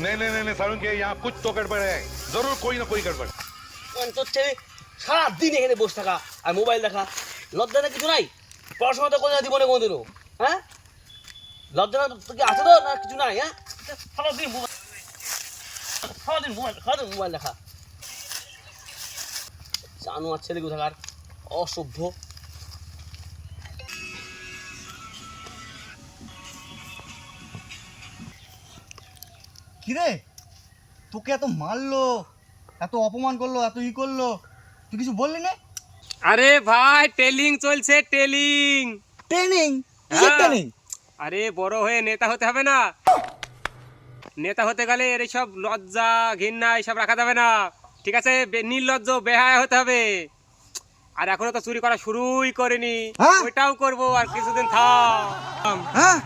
नहीं नहीं नहीं नहीं सारुण के यहाँ कुछ तो गड़बड़ है, जरूर कोई ना कोई गड़बड़। তোর ছেলে সারাদিন এখানে বসে থাকা আর মোবাইল দেখা, লজ্জা না কিছু নাই? পড়াশোনা তো কোনো জীবনে কোনোদিনও, হ্যাঁ? লজ্জা না তোর কি আছে তো না কিছু নাই? হ্যাঁ, সারাদিন মোবাইল, সারাদিন মোবাইল দেখা। জানো আর ছেলে কোথাকার অসভ্য। কিরে তোকে এত মারলো, এত অপমান করলো, এত করলো, তুই কিছু বললি না? আরে ভাই টেলিং চলছে, টেলিং। ট্রেনিং? কিসের ট্রেনিং? আরে বড় হয়ে নেতা হতে হবে না? নেতা হতে গেলে এর সব লজ্জা ঘৃণা এসব রাখা যাবে না, ঠিক আছে? নির্লজ্জ বেহায়া হতে হবে। আর এখনো তো চুরি করা শুরুই করিনি, হ্যাঁ? ওইটাও করবো আর কিছুদিন থাম। হ্যাঁ